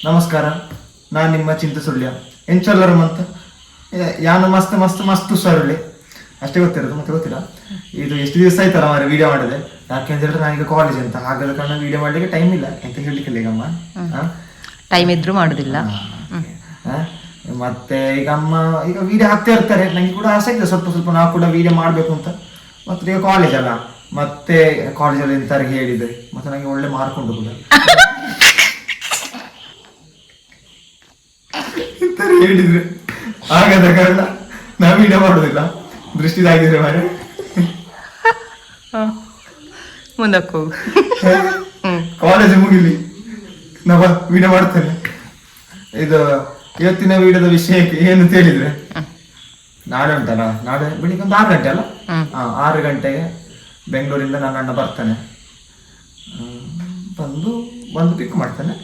ನಮಸ್ಕಾರ, ನಾನು ನಿಮ್ಮ ಚಿಂತೆ ಸುಳ್ಯ ಎಂಚಲ್ಲರಂ ಅಂತ ಯಾನು ಮಸ್ತ್ ಮಸ್ತ್ ಮಸ್ತ್ ಹುಷಾರುಳ್ಳಿ ಅಷ್ಟೇ ಗೊತ್ತಿರೋದು, ಮತ್ತೆ ಗೊತ್ತಿಲ್ಲ. ಇದು ಎಷ್ಟು ದಿವಸ ಆಯ್ತಲ್ಲ ಮಾರೆ ವಿಡಿಯೋ ಮಾಡಿದೆ. ಯಾಕೆಂತ ಹೇಳಿದ್ರೆ ನಾನೀಗ ಕಾಲೇಜ್ ಅಂತ ಹಾಗಾದ ಕಾರಣ ವಿಡಿಯೋ ಮಾಡ್ಲಿಕ್ಕೆ ಟೈಮ್ ಇಲ್ಲ ಎಂತ ಹೇಳಲಿಕ್ಕಿಲ್ಲ ಈಗಮ್ಮ. ಟೈಮ್ ಇದ್ರೂ ಮಾಡುದಿಲ್ಲ. ಮತ್ತೆ ಈಗ ಅಮ್ಮ ಈಗ ವಿಡಿಯೋ ಹಾಕ್ತಾ ಇರ್ತಾರೆ, ನಂಗೆ ಕೂಡ ಆಸೆ ಇದೆ ಸ್ವಲ್ಪ ಸ್ವಲ್ಪ ನಾವು ಕೂಡ ವಿಡಿಯೋ ಮಾಡ್ಬೇಕು ಅಂತ. ಮತ್ತೆ ಈಗ ಕಾಲೇಜ್ ಅಲ್ಲ, ಮತ್ತೆ ಕಾಲೇಜಲ್ಲಿ ಎಂತಾರೆ ಹೇಳಿದ್ರೆ ಮತ್ತೆ ನಂಗೆ ಒಳ್ಳೆ ಮಾರ್ಕ್ ಉಂಟು ಕೂಡ ಹೇಳಿದ್ರೆ ಆಗದ ಕಾರಣ ನಾವು ವಿಡಿಯೋ ಮಾಡುದಿಲ್ಲ. ದೃಷ್ಟಿದಾಗಿದ್ರೆ ಮಾರೆ ಮುಂದಕ್ಕೆ ಹೋಗು. ಕಾಲೇಜ್ ಮುಗಿಲಿ ನಾವು ವಿಡಿಯೋ ಮಾಡ್ತೇನೆ. ಇದು ಇವತ್ತಿನ ವಿಡಿಯೋದ ವಿಷಯಕ್ಕೆ ಏನು ಹೇಳಿದ್ರೆ, ನಾಳೆ ಉಂಟಲ್ಲ, ನಾಳೆ ಬೆಳಿಗ್ಗೆ ಒಂದು 6 ಗಂಟೆ ಅಲ್ಲ, 6 ಗಂಟೆಗೆ ಬೆಂಗಳೂರಿಂದ ನನ್ನ ಅಣ್ಣ ಬರ್ತಾನೆ. ಬಂದು ಪಿಕ್ ಮಾಡ್ತಾನೆ.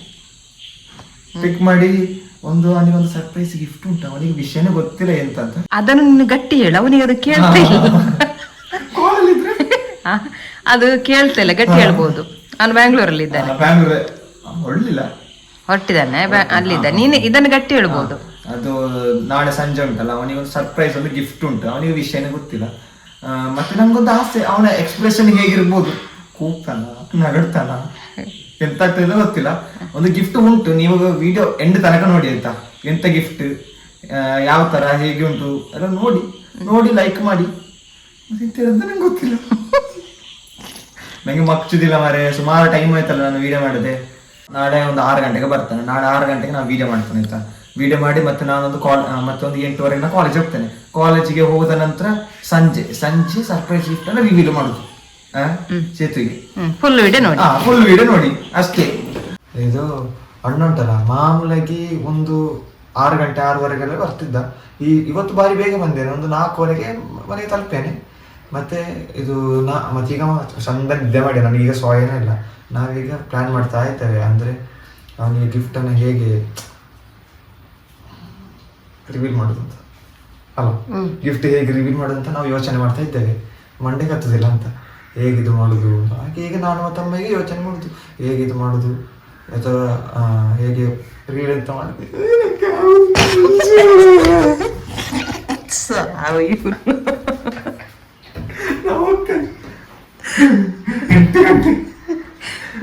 ಪಿಕ್ ಮಾಡಿ ಅವನಿಗೊಂದು ಸರ್ಪ್ರೈಸ್ ಗಿಫ್ಟ್ ಉಂಟು. ಅವನಿಗೆ ವಿಷಯನೇ ಗೊತ್ತಿಲ್ಲ ಎಂತ ಅಂತ. ಅದನ್ನು ನೀನು ಗಟ್ಟಿ ಹೇಳು, ಅವನಿಗೆ ಅದು ಕೇಳ್ತಾ ಇಲ್ಲ. ಅದು ಕೇಳ್ತಾ ಇಲ್ಲ, ಗಟ್ಟಿ ಹೇಳ್ಬೋದು. ಅವನು ಬ್ಯಾಂಗ್ಳೂರಲ್ಲಿ ಇದ್ದಾನೆ. ಹೊರಟಿದ್ದಾನೆ, ಅಲ್ಲಿದ್ದ. ನೀನು ಇದನ್ನು ಗಟ್ಟಿ ಹೇಳ್ಬೋದು. ಅದು ನಾಳೆ ಸಂಜೆ ಉಂಟಲ್ಲ, ಅವನಿಗೊಂದು ಸರ್ಪ್ರೈಸ್ ಒಂದು ಗಿಫ್ಟ್ ಉಂಟು. ಅವನಿಗೆ ವಿಷಯನೇ ಗೊತ್ತಿಲ್ಲ. ಮತ್ತೆ ನಂಗೊಂದು ಆಸೆ, ಅವನ ಎಕ್ಸ್ಪ್ರೆಷನ್ ಹೇಗಿರ್ಬೋದು, ಕೂಗ್ತಾನ, ನಗಡ್ತಾನ, ಎಂತ ಆಗ್ತದೆ ಗೊತ್ತಿಲ್ಲ. ಒಂದು ಗಿಫ್ಟ್ ಉಂಟು, ನೀವು ವಿಡಿಯೋ ಎಂಡ್ ತನಕ ನೋಡಿ ಆಯ್ತಾ. ಎಂತ ಗಿಫ್ಟ್, ಯಾವ ತರ, ಹೇಗೆ ಉಂಟು ಎಲ್ಲ ನೋಡಿ ಲೈಕ್ ಮಾಡಿ. ನಂಗೆ ಗೊತ್ತಿಲ್ಲ, ನಂಗೆ ಮಕ್ಚುದಿಲ್ಲ ಮಾರೆ. ಸುಮಾರು ಟೈಮ್ ಆಯ್ತಲ್ಲ ನಾನು ವಿಡಿಯೋ ಮಾಡಿದೆ. ನಾಳೆ ಒಂದು 6 ಗಂಟೆಗೆ ಬರ್ತಾನೆ. ನಾಳೆ 6 ಗಂಟೆಗೆ ನಾನು ವಿಡಿಯೋ ಮಾಡ್ತೇನೆ ಆಯ್ತಾ. ವಿಡಿಯೋ ಮಾಡಿ ಮತ್ತೆ ನಾನೊಂದು ಮತ್ತೊಂದು 8:15 ನಾನು ಕಾಲೇಜ್ ಹೋಗ್ತೇನೆ. ಕಾಲೇಜಿಗೆ ಹೋದ ನಂತರ ಸಂಜೆ ಸರ್ಪ್ರೈಸ್ ಗಿಫ್ಟ್ ಅನ್ನ ರಿವೀಲ್ ಮಾಡುದು ಸೇತುವಿಗೆ. ಫುಲ್ ವಿಡಿಯೋ ನೋಡಿ ಅಷ್ಟೇ. ಇದು ಅಣ್ಣ ಉಂಟಲ್ಲ, ಮಾಮೂಲಾಗಿ ಒಂದು 6 ಗಂಟೆ 6:15 ಬರ್ತಿದ್ದ. ಇವತ್ತು ಬಾರಿ ಬೇಗ ಬಂದೇನೆ, ಒಂದು 4:15 ಮನೆಗೆ ತಲುಪೇನೆ. ಮತ್ತೆ ಇದು ಮತ್ತೀಗ ಚಂದ ನಿದ್ದೆ ಮಾಡಿ, ನನಗೀಗ ಸೋಯನೇ ಇಲ್ಲ. ನಾವೀಗ ಪ್ಲಾನ್ ಮಾಡ್ತಾ ಇದ್ದೇವೆ, ಅಂದ್ರೆ ಅವನಿಗೆ ಗಿಫ್ಟ್ ಅನ್ನು ಹೇಗೆ ರಿವೀಲ್ ಮಾಡುದು ಅಂತ ಅಲ್ಲ, ಗಿಫ್ಟ್ ಹೇಗೆ ರಿವೀಲ್ ಮಾಡುದಂತ ನಾವು ಯೋಚನೆ ಮಾಡ್ತಾ ಇದ್ದೇವೆ. ಮಂಡೆಗೆ ಹತ್ತದಿಲ್ಲ ಅಂತ, ಹೇಗಿದು ಮಾಡುದು. ಹಾಗೆ ಈಗ ನಾನು ಮತ್ತು ಅಮ್ಮಗೆ ಯೋಚನೆ ಮಾಡುದು, ಹೇಗಿದು ಮಾಡುದು ಅಥವಾ ಹೇಗೆ ರಿವೀಲ್ ಅಂತ ಮಾಡುದು.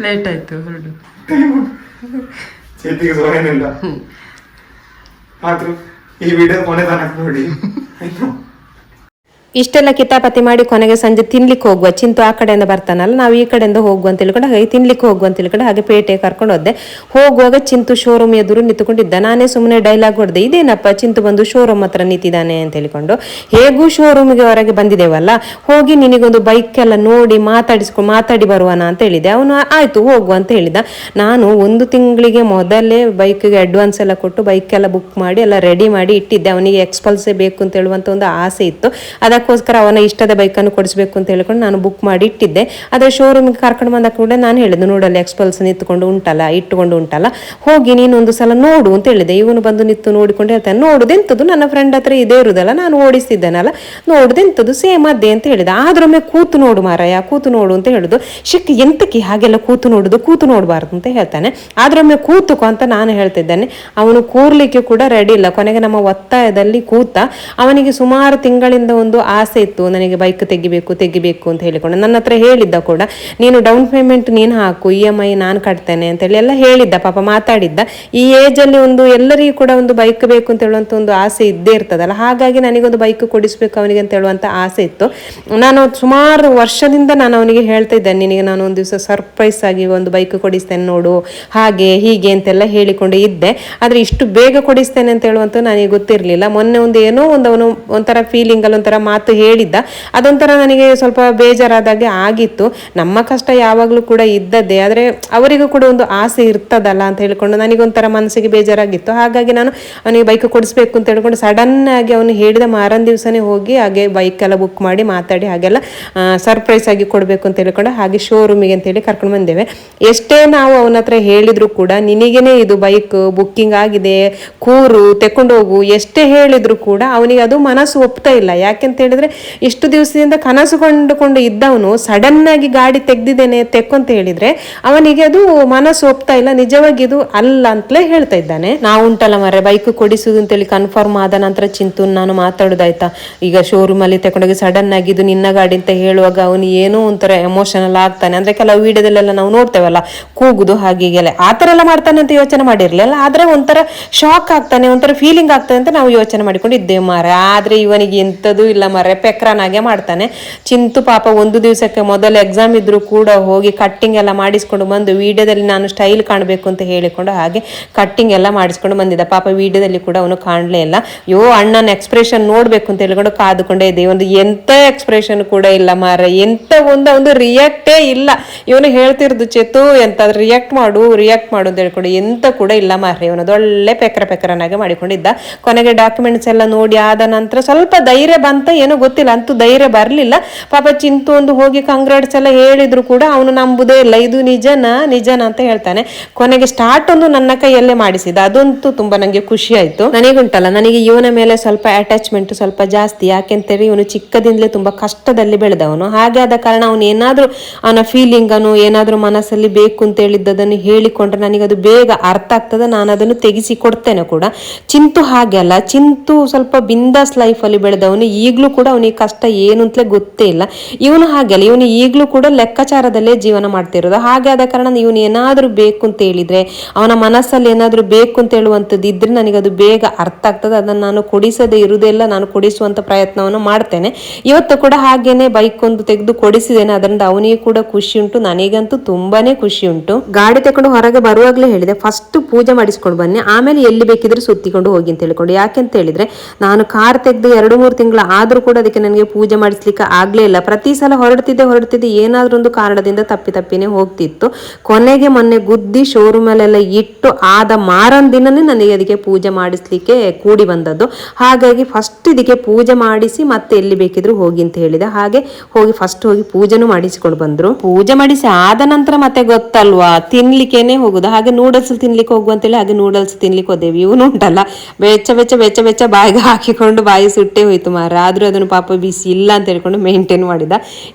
ಲೇಟ್ ಆಯ್ತು ಹೊರಡು. ಚೇತಿಗೆ ಸೋಯನಿಲ್ಲ. ಆದ್ರೂ ಈ ವಿಡಿಯೋ ಕೊನೆ ತನಕ ನೋಡಿ ಆಯ್ತಾ. ಇಷ್ಟೆಲ್ಲ ಕಿತಾಪತಿ ಮಾಡಿ ಕೊನೆಗೆ ಸಂಜೆ ತಿನ್ಲಿಕ್ಕೆ ಹೋಗುವ. ಚಿಂತು ಆ ಕಡೆಯಿಂದ ಬರ್ತಾನಲ್ಲ, ನಾವು ಈ ಕಡೆಯಿಂದ ಹೋಗುವ ಅಂತ ತಿಳ್ಕೊಂಡು ಹಾಗೆ ತಿನ್ಲಿಕ್ಕೆ ಹೋಗುವ ಅಂತ ತಿಳ್ಕೊಂಡು ಹಾಗೆ ಪೇಟೆಗೆ ಕರ್ಕೊಂಡು ಹೋದೆ. ಹೋಗುವಾಗ ಚಿಂತು ಶೋರೂಮ್ ಎದುರು ನಿಂತುಕೊಂಡಿದ್ದ. ನಾನೇ ಸುಮ್ಮನೆ ಡೈಲಾಗ್ ಹೊಡೆದೆ, ಇದೇನಪ್ಪ ಚಿಂತು ಬಂದು ಶೋರೂಮ್ ಹತ್ರ ನಿಂತಿದ್ದಾನೆ ಅಂತ ಹೇಳಿಕೊಂಡು. ಹೇಗೂ ಶೋರೂಮ್ಗೆ ಹೊರಗೆ ಬಂದಿದ್ದೇವಲ್ಲ, ಹೋಗಿ ನಿನಗೊಂದು ಬೈಕ್ ಎಲ್ಲ ನೋಡಿ ಮಾತಾಡಿ ಬರುವನ ಅಂತ ಹೇಳಿದೆ. ಅವನು ಆಯ್ತು ಹೋಗುವ ಅಂತ ಹೇಳಿದ. ನಾನು 1 ತಿಂಗಳಿಗೆ ಮೊದಲೇ ಬೈಕ್ಗೆ ಅಡ್ವಾನ್ಸ್ ಎಲ್ಲ ಕೊಟ್ಟು ಬೈಕ್ ಎಲ್ಲ ಬುಕ್ ಮಾಡಿ ಎಲ್ಲ ರೆಡಿ ಮಾಡಿ ಇಟ್ಟಿದ್ದೆ. ಅವನಿಗೆ ಎಕ್ಸ್ಪಲ್ಸೇ ಬೇಕು ಅಂತ ಹೇಳುವಂತ ಒಂದು ಆಸೆ ಇತ್ತು. ಅದಕ್ಕೋಸ್ಕರ ಅವನ ಇಷ್ಟದ ಬೈಕನ್ನು ಕೊಡಿಸ್ಬೇಕು ಅಂತ ಹೇಳ್ಕೊಂಡು ನಾನು ಬುಕ್ ಮಾಡಿ ಇಟ್ಟಿದ್ದೆ. ಅದೇ ಶೋರೂಮ್ಗೆ ಕರ್ಕೊಂಡು ಬಂದ ಕೂಡ ನಾನು ಹೇಳಿದೆ, ನೋಡಲ್ಲ ಎಕ್ಸ್ಪಲ್ಸ್ ಇಟ್ಕೊಂಡು ಉಂಟಲ್ಲ, ಹೋಗಿ ನೀನು ಒಂದು ಸಲ ನೋಡು ಅಂತ ಹೇಳಿದೆ. ಇವನು ಬಂದು ನಿಂತು ನೋಡಿಕೊಂಡು ಹೇಳ್ತಾನೆ, ನೋಡುದೆಂತದ್ದು ನನ್ನ ಫ್ರೆಂಡ್ ಹತ್ರ ಇದೇ ಇರುದಲ್ಲ, ನಾನು ಓಡಿಸ್ತಿದ್ದೇನಲ್ಲ, ನೋಡುದೆಂತದ್ದು ಸೇಮ್ ಅದೇ ಅಂತ ಹೇಳಿದ. ಆದ್ರೊಮ್ಮೆ ಕೂತು ನೋಡು ಮಾರಾಯ, ಕೂತು ನೋಡು ಅಂತ ಹೇಳುದು. ಎಂತಕ್ಕೆ ಹಾಗೆಲ್ಲ ಕೂತು ನೋಡಬಾರ್ದು ಅಂತ ಹೇಳ್ತಾನೆ. ಆದ್ರೊಮ್ಮೆ ಕೂತುಕೋ ಅಂತ ನಾನು ಹೇಳ್ತಿದ್ದೇನೆ. ಅವನು ಕೂರ್ಲಿಕ್ಕೆ ಕೂಡ ರೆಡಿ ಇಲ್ಲ. ಕೊನೆಗೆ ನಮ್ಮ ಒತ್ತಾಯದಲ್ಲಿ ಕೂತ. ಅವನಿಗೆ ಸುಮಾರು ತಿಂಗಳಿಂದ ಒಂದು ಆಸೆ ಇತ್ತು, ನನಗೆ ಬೈಕ್ ತೆಗಿಬೇಕು ಅಂತ ಹೇಳಿಕೊಂಡು. ನನ್ನ ಹತ್ರ ಹೇಳಿದ್ದ ಕೂಡ, ನೀನು ಡೌನ್ ಪೇಮೆಂಟ್ ನೀನು ಹಾಕು, EMI ನಾನು ಕಟ್ತೇನೆ ಅಂತ ಹೇಳಿ ಎಲ್ಲ ಹೇಳಿದ್ದ. ಪಾಪ ಮಾತಾಡಿದ್ದ. ಈ ಏಜ್ ಅಲ್ಲಿ ಒಂದು ಎಲ್ಲರಿಗೂ ಕೂಡ ಒಂದು ಬೈಕ್ ಬೇಕು ಅಂತ ಹೇಳುವಂತ ಒಂದು ಆಸೆ ಇದ್ದೇ ಇರ್ತದಲ್ಲ, ಹಾಗಾಗಿ ನನಗೊಂದು ಬೈಕ್ ಕೊಡಿಸ್ಬೇಕು ಅವನಿಗೆ ಅಂತ ಹೇಳುವಂತ ಆಸೆ ಇತ್ತು. ನಾನು ಸುಮಾರು ವರ್ಷದಿಂದ ನಾನು ಅವನಿಗೆ ಹೇಳ್ತಾ ಇದ್ದೇನೆ, ನಿನಗೆ ನಾನು ಒಂದು ದಿವಸ ಸರ್ಪ್ರೈಸ್ ಆಗಿ ಒಂದು ಬೈಕ್ ಕೊಡಿಸ್ತೇನೆ ನೋಡು, ಹಾಗೆ ಹೀಗೆ ಅಂತೆಲ್ಲ ಹೇಳಿಕೊಂಡು ಇದ್ದೆ. ಆದ್ರೆ ಇಷ್ಟು ಬೇಗ ಕೊಡಿಸ್ತೇನೆ ಅಂತ ಹೇಳುವಂತ ನನಗೆ ಗೊತ್ತಿರಲಿಲ್ಲ. ಮೊನ್ನೆ ಒಂದು ಏನೋ ಒಂದು ಅವನು ಒಂಥರ ಫೀಲಿಂಗ್ ಅಲ್ಲಿ ಒಂಥರ ಮಾತು ಹೇಳಿದ್ದ. ಅದೊಂಥರ ನನಗೆ ಸ್ವಲ್ಪ ಬೇಜಾರಾದಾಗೆ ಆಗಿತ್ತು. ನಮ್ಮ ಕಷ್ಟ ಯಾವಾಗಲೂ ಕೂಡ ಇದ್ದದ್ದೇ, ಆದರೆ ಅವರಿಗೂ ಕೂಡ ಒಂದು ಆಸೆ ಇರ್ತದಲ್ಲ ಅಂತ ಹೇಳ್ಕೊಂಡು ನನಗೊಂಥರ ಮನಸ್ಸಿಗೆ ಬೇಜಾರಾಗಿತ್ತು. ಹಾಗಾಗಿ ನಾನು ಅವನಿಗೆ ಬೈಕ್ ಕೊಡಿಸ್ಬೇಕು ಅಂತ ಹೇಳ್ಕೊಂಡು ಸಡನ್ ಆಗಿ ಅವನು ಹೇಳಿದ ಮಾರನೇ ದಿವಸನೇ ಹೋಗಿ ಹಾಗೆ ಬೈಕ್ ಎಲ್ಲ ಬುಕ್ ಮಾಡಿ ಮಾತಾಡಿ ಹಾಗೆಲ್ಲ ಸರ್ಪ್ರೈಸ್ ಆಗಿ ಕೊಡಬೇಕು ಅಂತ ಹೇಳ್ಕೊಂಡು ಹಾಗೆ ಶೋರೂಮಿಗೆ ಅಂತೇಳಿ ಕರ್ಕೊಂಡು ಬಂದೇವೆ. ಎಷ್ಟೇ ನಾವು ಅವನ ಹತ್ರ ಹೇಳಿದ್ರು ಕೂಡ, ನಿನಗೇನೆ ಇದು ಬೈಕ್ ಬುಕ್ಕಿಂಗ್ ಆಗಿದೆ, ಕೂರು ತೆಕೊಂಡು ಹೋಗು, ಎಷ್ಟೇ ಹೇಳಿದ್ರು ಕೂಡ ಅವನಿಗೆ ಅದು ಮನಸ್ಸು ಒಪ್ತಾ ಇಲ್ಲ. ಯಾಕೆಂತ ಹೇಳಿದ್ರೆ ಇಷ್ಟು ದಿವಸದಿಂದ ಕನಸು ಕೊಂಡುಕೊಂಡು ಇದ್ದವನು ಸಡನ್ ಆಗಿ ಗಾಡಿ ತೆಗ್ದಿದ್ದೇನೆ ತೆಕ್ಕೊಂತ ಹೇಳಿದ್ರೆ ಅವನಿಗೆ ಅದು ಮನಸ್ಸು ಒಪ್ತಾ ಇಲ್ಲ, ನಿಜವಾಗಿ ಇದು ಅಲ್ಲ ಅಂತಲೇ ಹೇಳ್ತಾ ಇದ್ದಾನೆ. ನಾವು ಉಂಟಲ್ಲ ಮರೆ ಬೈಕ್ ಕೊಡಿಸುದು ಅಂತೇಳಿ ಕನ್ಫರ್ಮ್ ಆದ ನಂತರ ಚಿಂತು ನಾನು ಮಾತಾಡುದಾಯ್ತಾ, ಈಗ ಶೋರೂಮ್ ಅಲ್ಲಿ ತಗೊಂಡೋಗಿ ಸಡನ್ ಆಗಿ ಇದು ನಿನ್ನ ಗಾಡಿ ಅಂತ ಹೇಳುವಾಗ ಅವನು ಏನೋ ಒಂಥರ ಎಮೋಷನಲ್ ಆಗ್ತಾನೆ. ಅಂದ್ರೆ ಕೆಲವು ವಿಡಿಯೋದಲ್ಲೆಲ್ಲ ನಾವು ನೋಡ್ತೇವಲ್ಲ ಕೂಗುದು ಹಾಗೀಗೆಲ್ಲ ಆ ತರ ಎಲ್ಲ ಮಾಡ್ತಾನೆ ಅಂತ ಯೋಚನೆ ಮಾಡಿರ್ಲಿಲ್ಲ, ಆದ್ರೆ ಒಂಥರ ಶಾಕ್ ಆಗ್ತಾನೆ, ಒಂಥರ ಫೀಲಿಂಗ್ ಆಗ್ತಾನೆ ಅಂತ ನಾವು ಯೋಚನೆ ಮಾಡಿಕೊಂಡು ಇದ್ದೇವೆ ಮಾರೆ. ಆದ್ರೆ ಇವನಿಗೆ ಎಂತದೂ ಇಲ್ಲ ಮರೆ, ಪೆಕ್ರಾನಾಗೆ ಮಾಡ್ತಾನೆ. ಚಿಂತು ಪಾಪ ಒಂದು ದಿವಸಕ್ಕೆ ಮೊದಲು ಎಕ್ಸಾಮ್ ಇದ್ರು ಕೂಡ ಹೋಗಿ ಕಟ್ಟಿಂಗ್ ಎಲ್ಲ ಮಾಡಿಸ್ಕೊಂಡು ಬಂದು ವಿಡಿಯೋದಲ್ಲಿ ನಾನು ಸ್ಟೈಲ್ ಕಾಣಬೇಕು ಅಂತ ಹೇಳಿಕೊಂಡು ಹಾಗೆ ಕಟ್ಟಿಂಗ್ ಎಲ್ಲ ಮಾಡಿಸ್ಕೊಂಡು ಬಂದಿದ್ದ. ಪಾಪ ವಿಡಿಯೋದಲ್ಲಿ ಕೂಡ ಅವನು ಕಾಣಲೇ ಇಲ್ಲ. ಅಣ್ಣನ ಎಕ್ಸ್ಪ್ರೆಷನ್ ನೋಡ್ಬೇಕು ಅಂತ ಹೇಳ್ಕೊಂಡು ಕಾದುಕೊಂಡೇ ಇದೆ. ಒಂದು ಎಂತ ಎಕ್ಸ್ಪ್ರೆಷನ್ ಕೂಡ ಇಲ್ಲ ಮಾರ, ಎಂತ ಒಂದು ರಿಯಾಕ್ಟೇ ಇಲ್ಲ. ಇವನು ಹೇಳ್ತಿರೋದು ಚೇತು ಎಂತ ರಿಯಾಕ್ಟ್ ಮಾಡು ಅಂತ ಹೇಳ್ಕೊಂಡು ಎಂತ ಕೂಡ ಇಲ್ಲ ಮಾರ. ಇವನದು ಒಳ್ಳೆ ಪೆಕ್ರನಾಗೆ ಮಾಡಿಕೊಂಡಿದ್ದ. ಕೊನೆಗೆ ಡಾಕ್ಯುಮೆಂಟ್ಸ್ ಎಲ್ಲ ನೋಡಿ ಆದ ನಂತರ ಸ್ವಲ್ಪ ಧೈರ್ಯ ಬಂತ ಏನೋ ಗೊತ್ತಿಲ್ಲ, ಅಂತೂ ಧೈರ್ಯ ಬರ್ಲಿಲ್ಲ. ಪಾಪ ಚಿಂತು ಒಂದು ಹೋಗಿ ಕಂಗ್ರಾಟ್ಸ್ ಎಲ್ಲ ಹೇಳಿದ್ರು ಕೂಡ ಅವನು ನಂಬುದೇ ಇಲ್ಲ, ಇದು ನಿಜನಾ ಅಂತ ಹೇಳ್ತಾನೆ. ಕೊನೆಗೆ ಸ್ಟಾರ್ಟ್ ಒಂದು ನನ್ನ ಕೈಯಲ್ಲೇ ಮಾಡಿಸಿದ, ಅದಂತೂ ತುಂಬಾ ನಂಗೆ ಖುಷಿ ಆಯ್ತು. ನನಗುಂಟಲ್ಲ, ನನಗೆ ಇವನ ಮೇಲೆ ಸ್ವಲ್ಪ ಅಟ್ಯಾಚ್ಮೆಂಟ್ ಸ್ವಲ್ಪ ಜಾಸ್ತಿ. ಯಾಕೆಂತೇಳಿ ಇವನು ಚಿಕ್ಕದಿಂದಲೇ ತುಂಬಾ ಕಷ್ಟದಲ್ಲಿ ಬೆಳೆದವನು. ಹಾಗೆ ಆದ ಕಾರಣ ಅವನು ಏನಾದ್ರೂ ಅವನ ಫೀಲಿಂಗ್ ಅನ್ನು ಏನಾದ್ರೂ ಮನಸ್ಸಲ್ಲಿ ಬೇಕು ಅಂತ ಹೇಳಿದ್ದದನ್ನು ಹೇಳಿಕೊಂಡ್ರೆ ನನಗದು ಬೇಗ ಅರ್ಥ ಆಗ್ತದೆ, ನಾನು ಅದನ್ನು ತೆಗಿಸಿ ಕೊಡ್ತೇನೆ ಕೂಡ. ಚಿಂತು ಹಾಗೆ ಅಲ್ಲ, ಚಿಂತು ಸ್ವಲ್ಪ ಬಿಂದಾಸ್ ಲೈಫ್ ಅಲ್ಲಿ ಬೆಳೆದವನು. ಈಗ್ಲೂ ಕೂಡ ಅವನಿಗೆ ಕಷ್ಟ ಏನು ಅಂತಲೇ ಗೊತ್ತೇ ಇಲ್ಲ. ಇವನು ಹಾಗೆ ಅಲ್ಲ, ಇವನು ಈಗ್ಲೂ ಕೂಡ ಲೆಕ್ಕಾಚಾರದಲ್ಲೇ ಜೀವನ ಮಾಡ್ತಿರೋದು. ಹಾಗೆ ಆದ ಕಾರಣ ಇವನು ಏನಾದ್ರೂ ಬೇಕು ಅಂತ ಹೇಳಿದ್ರೆ, ಅವನ ಮನಸ್ಸಲ್ಲಿ ಏನಾದ್ರೂ ಬೇಕು ಅಂತ ಹೇಳುವಂಥದ್ದು ಇದ್ರೆ ನನಗದು ಬೇಗ ಅರ್ಥ ಆಗ್ತದೆ. ಅದನ್ನು ನಾನು ಕೊಡಿಸದೇ ಇರುವುದೆಲ್ಲ ನಾನು ಕೊಡಿಸುವಂತ ಪ್ರಯತ್ನವನ್ನು ಮಾಡ್ತೇನೆ. ಇವತ್ತು ಕೂಡ ಹಾಗೇನೆ ಬೈಕ್ ಒಂದು ತೆಗೆದು ಕೊಡಿಸಿದ್ದೇನೆ, ಅದರಿಂದ ಅವನಿಗೆ ಕೂಡ ಖುಷಿ ಉಂಟು, ನನಗಂತೂ ತುಂಬಾನೇ ಖುಷಿ ಉಂಟು. ಗಾಡಿ ತಗೊಂಡು ಹೊರಗೆ ಬರುವಾಗಲೇ ಹೇಳಿದೆ ಫಸ್ಟ್ ಪೂಜೆ ಮಾಡಿಸ್ಕೊಂಡು ಬನ್ನಿ, ಆಮೇಲೆ ಎಲ್ಲಿ ಬೇಕಿದ್ರೆ ಸುತ್ತಿಕೊಂಡು ಹೋಗಿ ಅಂತ ಹೇಳ್ಕೊಂಡು. ಯಾಕೆಂತ ಹೇಳಿದ್ರೆ ನಾನು ಕಾರ್ ತೆಗೆದು 2-3 ತಿಂಗಳು ಆದ್ರೂ ಕೂಡ ಅದಕ್ಕೆ ನನಗೆ ಪೂಜೆ ಮಾಡಿಸ್ಲಿಕ್ಕೆ ಆಗ್ಲೇ ಇಲ್ಲ. ಪ್ರತಿ ಸಲ ಹೊರಡ್ತಿದ್ದೆ ಏನಾದ್ರೂ ಒಂದು ಕಾರಣದಿಂದ ತಪ್ಪಿನೇ ಹೋಗ್ತಿತ್ತು. ಕೊನೆಗೆ ಮೊನ್ನೆ ಗುದ್ದಿ ಶೋರೂಮ್ ಅಲ್ಲೆಲ್ಲ ಇಟ್ಟು ಆದ ಮಾರನ್ ದಿನನೇ ನನಗೆ ಅದಕ್ಕೆ ಪೂಜೆ ಮಾಡಿಸ್ಲಿಕ್ಕೆ ಕೂಡಿ ಬಂದದ್ದು. ಹಾಗಾಗಿ ಫಸ್ಟ್ ಇದಕ್ಕೆ ಪೂಜೆ ಮಾಡಿಸಿ ಮತ್ತೆ ಎಲ್ಲಿ ಬೇಕಿದ್ರು ಹೋಗಿ ಅಂತ ಹೇಳಿದೆ. ಹಾಗೆ ಫಸ್ಟ್ ಹೋಗಿ ಪೂಜೆನೂ ಮಾಡಿಸಿಕೊಂಡು ಬಂದ್ರು. ಪೂಜೆ ಮಾಡಿಸಿ ಆದ ನಂತರ ಮತ್ತೆ ಗೊತ್ತಲ್ವಾ ತಿನ್ಲಿಕ್ಕೇನೆ ಹೋಗುದು. ಹಾಗೆ ನೂಡಲ್ಸ್ ತಿನ್ಲಿಕ್ಕೆ ಹೋಗುವಂತೇಳಿ ಹಾಗೆ ನೂಡಲ್ಸ್ ತಿನ್ಲಿಕ್ಕೆ ಹೋದೇವಿ. ಇವನು ಉಂಟಲ್ಲ ಬೆಚ್ಚ ಬಾಯಿಗೆ ಹಾಕಿಕೊಂಡು ಬಾಯಿ ಸುಟ್ಟೆ ಹೋಯ್ತು ಮಾರ. ಆದ್ರೂ ಅದನ್ನು ಪಾಪ ಬಿಸಿ ಇಲ್ಲ ಅಂತ ಹೇಳ್ಕೊಂಡು ಮೇಂಟೈನ್ ಮಾಡಿದ.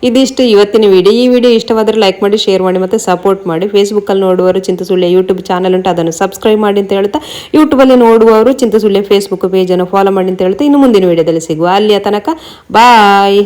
ಇದಿಷ್ಟು ಇವತ್ತಿನ ವಿಡಿಯೋ. ಈ ವಿಡಿಯೋ ಇಷ್ಟವಾದ್ರೆ ಲೈಕ್ ಮಾಡಿ, ಶೇರ್ ಮಾಡಿ, ಮತ್ತೆ ಸಪೋರ್ಟ್ ಮಾಡಿ. ಫೇಸ್ಬುಕ್ ಅಲ್ಲಿ ನೋಡುವವರು ಚಿಂತಸುಳ್ಯ ಯೂಟ್ಯೂಬ್ ಚಾನಲ್ ಉಂಟು, ಅದನ್ನು ಸಬ್ಸ್ಕ್ರೈಬ್ ಮಾಡಿ ಅಂತ ಹೇಳ್ತಾ, ಯೂಟ್ಯೂಬ್ ಅಲ್ಲಿ ನೋಡುವವರು ಚಿಂತಸುಳ್ಯ ಫೇಸ್ಬುಕ್ ಪೇಜ್ ಅನ್ನು ಫಾಲೋ ಮಾಡಿ ಅಂತ ಹೇಳ್ತಾ ಇನ್ನು ಮುಂದಿನ ವಿಡಿಯೋದಲ್ಲಿ ಸಿಗುವ. ಅಲ್ಲಿಯ ತನಕ ಬಾಯ್.